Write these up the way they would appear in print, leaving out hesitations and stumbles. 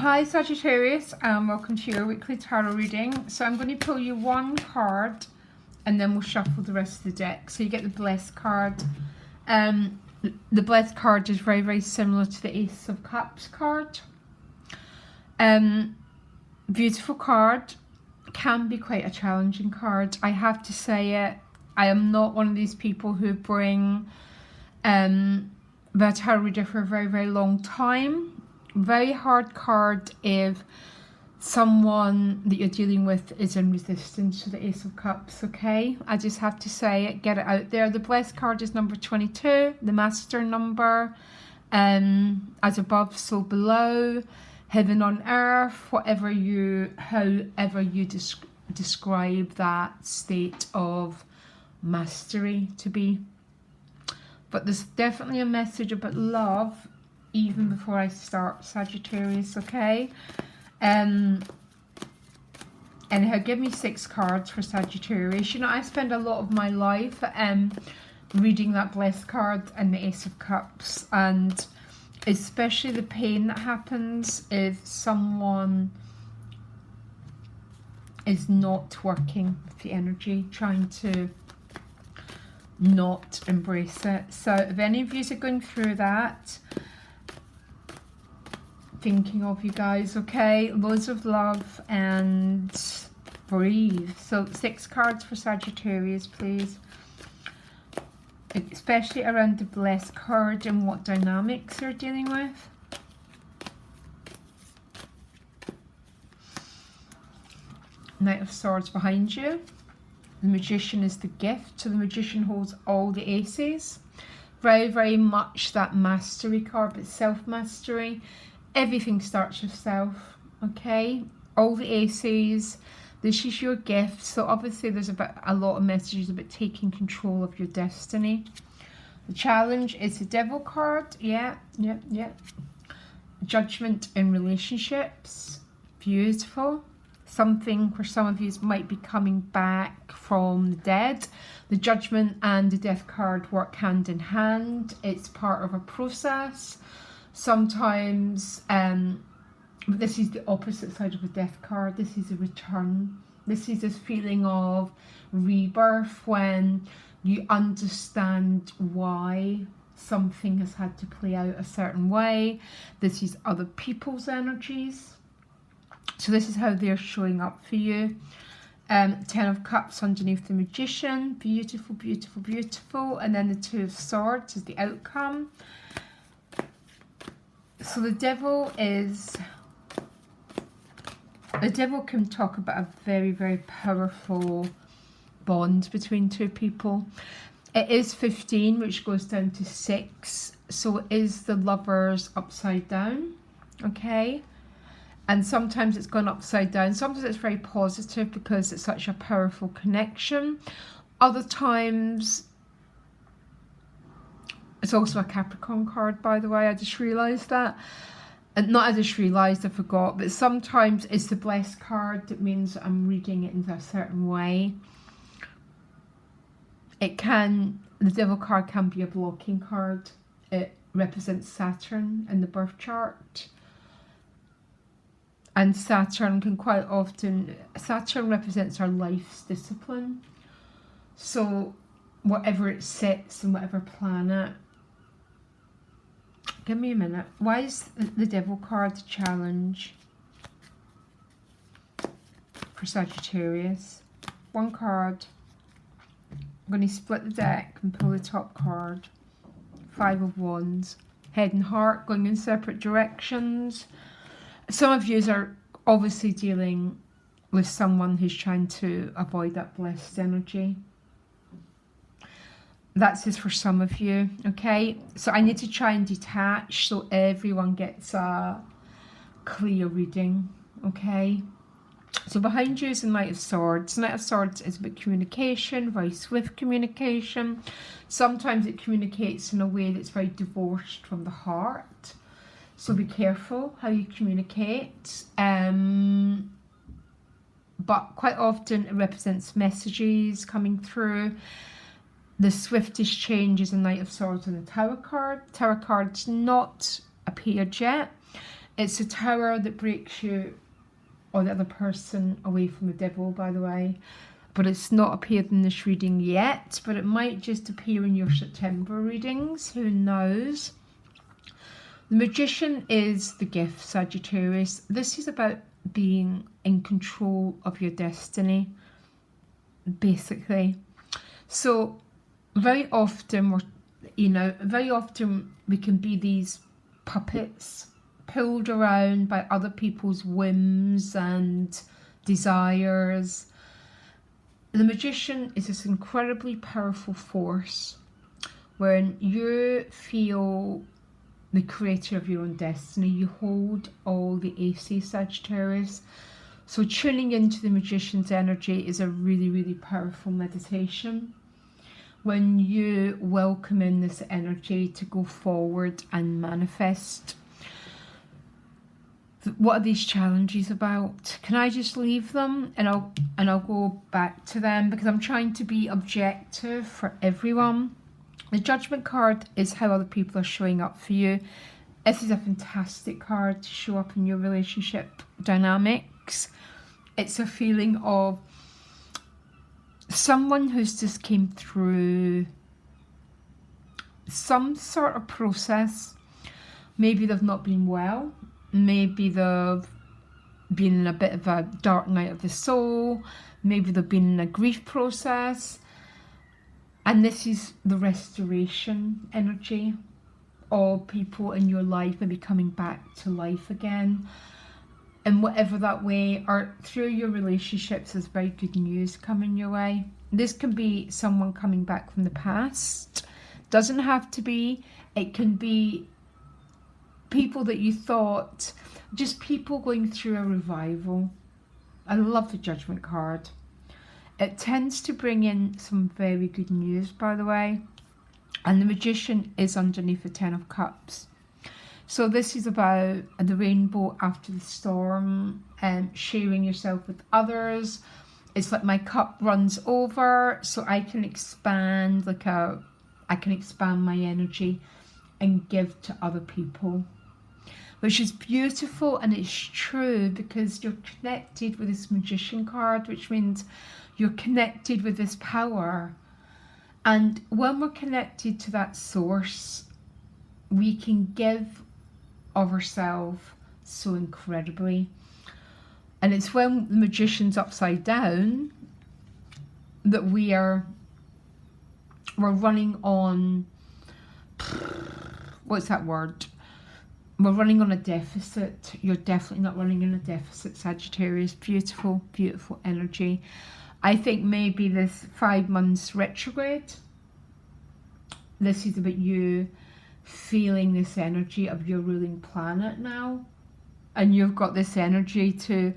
Hi Sagittarius, and welcome to your weekly tarot reading. So I'm going to pull you one card and then we'll shuffle the rest of the deck. So you get the Blessed card. The Blessed card is very, very similar to the Ace of Cups card. Beautiful card. Can be quite a challenging card. I have to say it. I am not one of these people who bring the tarot reader for a very, very long time. Very hard card if someone that you're dealing with is in resistance to the Ace of Cups, okay? I just have to say it, get it out there. The Blessed card is number 22, the Master number. As above, so below. Heaven on earth, however you describe that state of mastery to be. But there's definitely a message about love even before I start, Sagittarius, okay? Anyhow, give me 6 cards for Sagittarius. You know, I spend a lot of my life reading that Blessed card and the Ace of Cups, and especially the pain that happens if someone is not working with the energy, trying to not embrace it. So if any of you are going through that, thinking of you guys, okay? Loads of love and breathe. So 6 cards for Sagittarius, please. Especially around the Blessed card and what dynamics you're dealing with. Knight of Swords behind you. The Magician is the gift. So the Magician holds all the aces. Very, very much that mastery card, but self-mastery. Everything starts with self, okay? All the aces. This is your gift. So obviously there's a lot of messages about taking control of your destiny. The challenge is the Devil card. Yeah. Judgment in relationships. Beautiful. Something where some of you might be coming back from the dead. The Judgment and the Death card work hand in hand. It's part of a process. Sometimes, this is the opposite side of a Death card. This is a return. This is this feeling of rebirth when you understand why something has had to play out a certain way. This is other people's energies. So this is how they're showing up for you. 10 of Cups underneath the Magician. Beautiful, beautiful, beautiful. And then the 2 of Swords is the outcome. So the Devil can talk about a very, very powerful bond between two people. It is 15, which goes down to 6. So it is the Lovers upside down, okay? And sometimes it's gone upside down. Sometimes it's very positive because it's such a powerful connection. Other times, it's also a Capricorn card, by the way. I just realised that. And not I just realised, I forgot. But sometimes it's the Blessed card that means I'm reading it in a certain way. The Devil card can be a blocking card. It represents Saturn in the birth chart. And Saturn represents our life's discipline. So whatever it sits in whatever planet. Give me a minute. Why is the Devil card a challenge for Sagittarius? One card. I'm going to split the deck and pull the top card. 5 of Wands. Head and heart going in separate directions. Some of you are obviously dealing with someone who's trying to avoid that Blessed energy. That's just for some of you, okay? So I need to try and detach so everyone gets a clear reading, okay? So behind you is the Knight of Swords. The Knight of Swords is about communication, very swift communication. Sometimes it communicates in a way that's very divorced from the heart. So be careful how you communicate. But quite often it represents messages coming through. The swiftest change is the Knight of Swords and the Tower card. Tower card's not appeared yet. It's a tower that breaks you or the other person away from the devil, by the way. But it's not appeared in this reading yet, but it might just appear in your September readings. Who knows? The Magician is the gift, Sagittarius. This is about being in control of your destiny, basically. So very often, very often we can be these puppets pulled around by other people's whims and desires. The Magician is this incredibly powerful force when you feel the creator of your own destiny. You hold all the aces, Sagittarius. So tuning into the Magician's energy is a really, really powerful meditation. When you welcome in this energy to go forward and manifest. What are these challenges about? Can I just leave them and I'll go back to them, because I'm trying to be objective for everyone. The Judgment card is how other people are showing up for you. This is a fantastic card to show up in your relationship dynamics. It's a feeling of someone who's just came through some sort of process. Maybe they've not been well. Maybe they've been in a bit of a dark night of the soul. Maybe they've been in a grief process. And this is the restoration energy of people in your life maybe coming back to life again. And whatever that way, or through your relationships, there's very good news coming your way. This can be someone coming back from the past. Doesn't have to be. It can be people that you thought, just people going through a revival. I love the Judgment card. It tends to bring in some very good news, by the way. And the Magician is underneath the 10 of Cups. So this is about the rainbow after the storm and sharing yourself with others. It's like my cup runs over, so I can expand I can expand my energy and give to other people. Which is beautiful, and it's true, because you're connected with this Magician card, which means you're connected with this power. And when we're connected to that source, we can give of ourselves so incredibly. And it's when the Magician's upside down that we're running on, what's that word? We're running on a deficit. You're definitely not running in a deficit, Sagittarius. Beautiful, beautiful energy. I think maybe this 5 months retrograde, this is about you feeling this energy of your ruling planet now. And you've got this energy to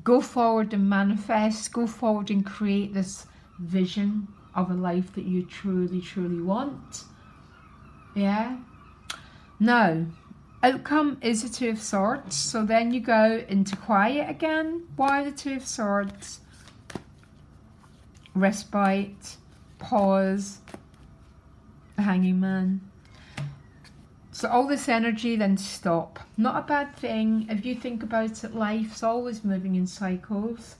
go forward and manifest, go forward and create this vision of a life that you truly, truly want. Yeah? Now, outcome is the 2 of Swords. So then you go into quiet again. Why the 2 of Swords? Respite, pause, the Hanging Man. So all this energy, then stop. Not a bad thing. If you think about it, life's always moving in cycles.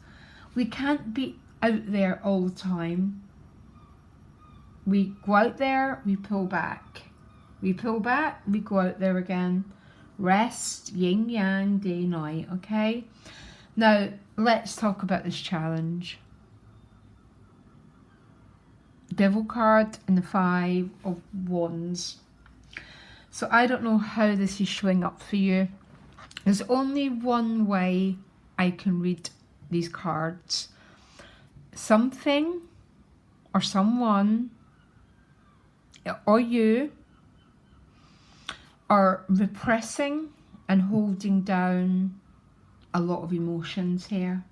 We can't be out there all the time. We go out there, we pull back. We pull back, we go out there again. Rest, yin yang, day, night, okay? Now, let's talk about this challenge. Devil card and the 5 of Wands. So I don't know how this is showing up for you. There's only one way I can read these cards. Something or someone or you are repressing and holding down a lot of emotions here.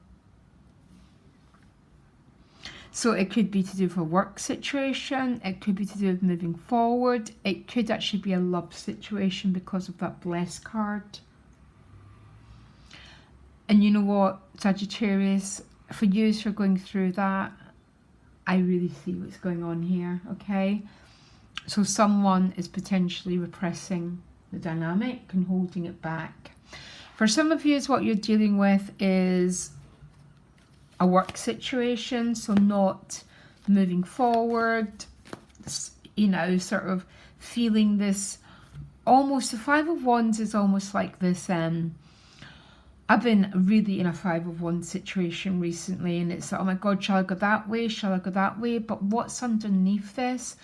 So it could be to do with a work situation, it could be to do with moving forward, it could actually be a love situation because of that Blessed card. And you know what, Sagittarius, for you who are going through that, I really see what's going on here, okay? So someone is potentially repressing the dynamic and holding it back. For some of you, what you're dealing with is a work situation, so not moving forward, you know, sort of feeling this, almost the Five of Wands is almost like this, I've been really in a Five of Wands situation recently, and it's like, oh my God, shall I go that way? Shall I go that way? But what's underneath this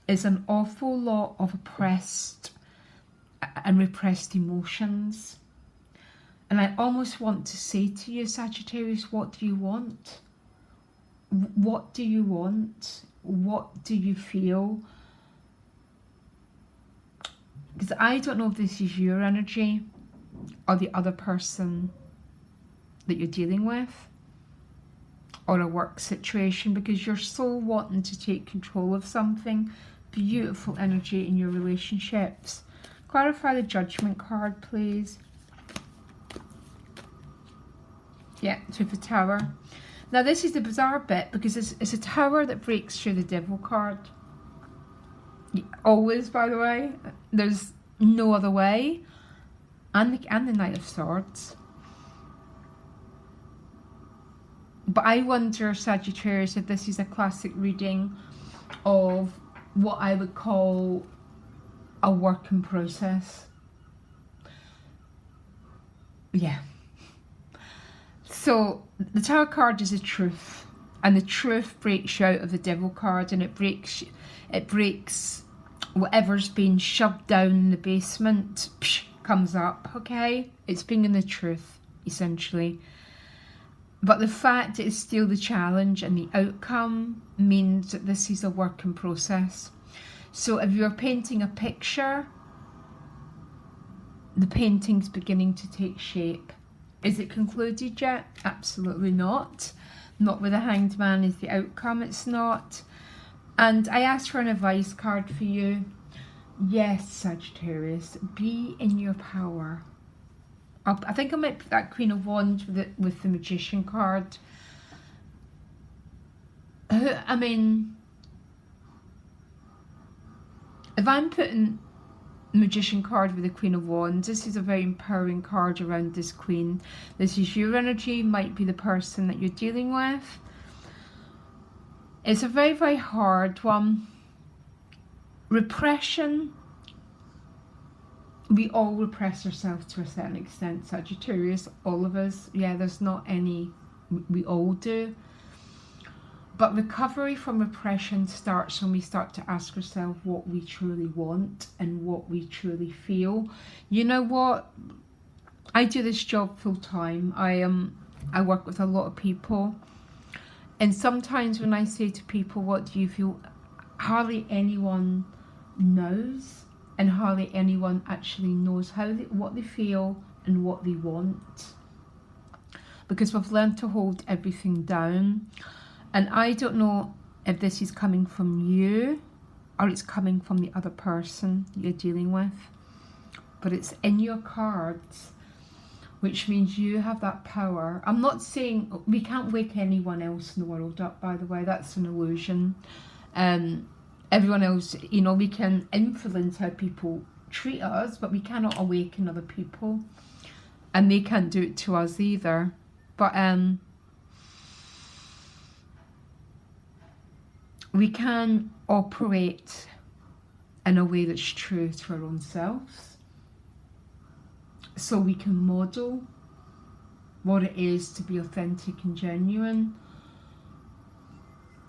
is an awful lot of oppressed and repressed emotions. And I almost want to say to you, Sagittarius, what do you want? What do you want? What do you feel? Because I don't know if this is your energy or the other person that you're dealing with, or a work situation, because you're so wanting to take control of something. Beautiful energy in your relationships. Clarify the Judgment card, please. Yeah, to the Tower. Now this is the bizarre bit, because it's a Tower that breaks through the Devil card. Always, by the way. There's no other way. And the Knight of Swords. But I wonder, Sagittarius, if this is a classic reading of what I would call a work in process. Yeah. So the Tower card is a truth, and the truth breaks you out of the Devil card, and it breaks whatever's been shoved down in the basement, comes up, okay? It's being in the truth, essentially. But the fact it's still the challenge and the outcome means that this is a work in process. So if you're painting a picture, the painting's beginning to take shape. Is it concluded yet? Absolutely not. Not with the Hanged Man is the outcome, it's not. And I asked for an advice card for you. Yes, Sagittarius, be in your power. I think I might put that Queen of Wands with the Magician card. I mean, if I'm putting Magician card with the Queen of Wands, this is a very empowering card around this Queen. This is your energy, might be the person that you're dealing with. It's a very, very hard one. Repression. We all repress ourselves to a certain extent, Sagittarius, all of us. Yeah, there's not any, we all do. But recovery from repression starts when we start to ask ourselves what we truly want and what we truly feel. You know what? I do this job full time. I work with a lot of people. And sometimes when I say to people, what do you feel? Hardly anyone knows. And hardly anyone actually knows what they feel and what they want. Because we've learned to hold everything down. And I don't know if this is coming from you or it's coming from the other person you're dealing with. But it's in your cards, which means you have that power. I'm not saying we can't wake anyone else in the world up, by the way. That's an illusion. Everyone else, you know, we can influence how people treat us, but we cannot awaken other people. And they can't do it to us either. But we can operate in a way that's true to our own selves. So we can model what it is to be authentic and genuine.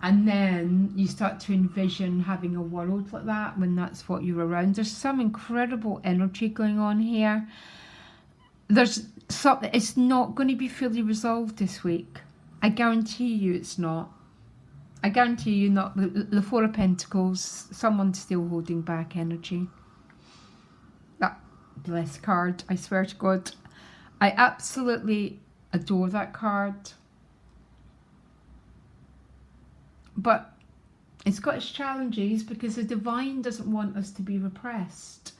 And then you start to envision having a world like that when that's what you're around. There's some incredible energy going on here. There's something, it's not going to be fully resolved this week. I guarantee you it's not. I guarantee you not. The Four of Pentacles, someone's still holding back energy. That blessed card, I swear to God. I absolutely adore that card. But it's got its challenges because the divine doesn't want us to be repressed.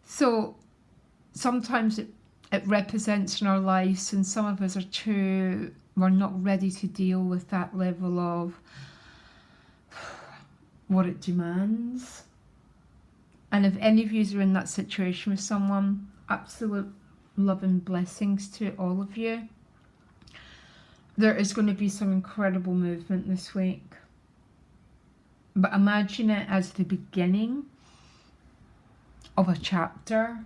So sometimes it represents in our lives, and some of us we're not ready to deal with that level of what it demands. And if any of you are in that situation with someone, absolute love and blessings to all of you. There is going to be some incredible movement this week. But imagine it as the beginning of a chapter,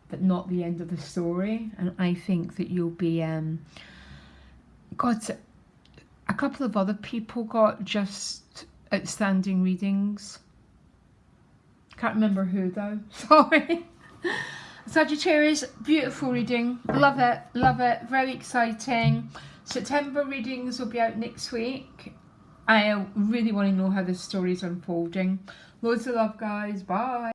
but not the end of the story. And I think that you'll be got a couple of other people got just outstanding readings. Can't remember who though. Sorry. Sagittarius, beautiful reading. Love it, love it. Very exciting. September readings will be out next week. I really want to know how this story is unfolding. Loads of love, guys. Bye.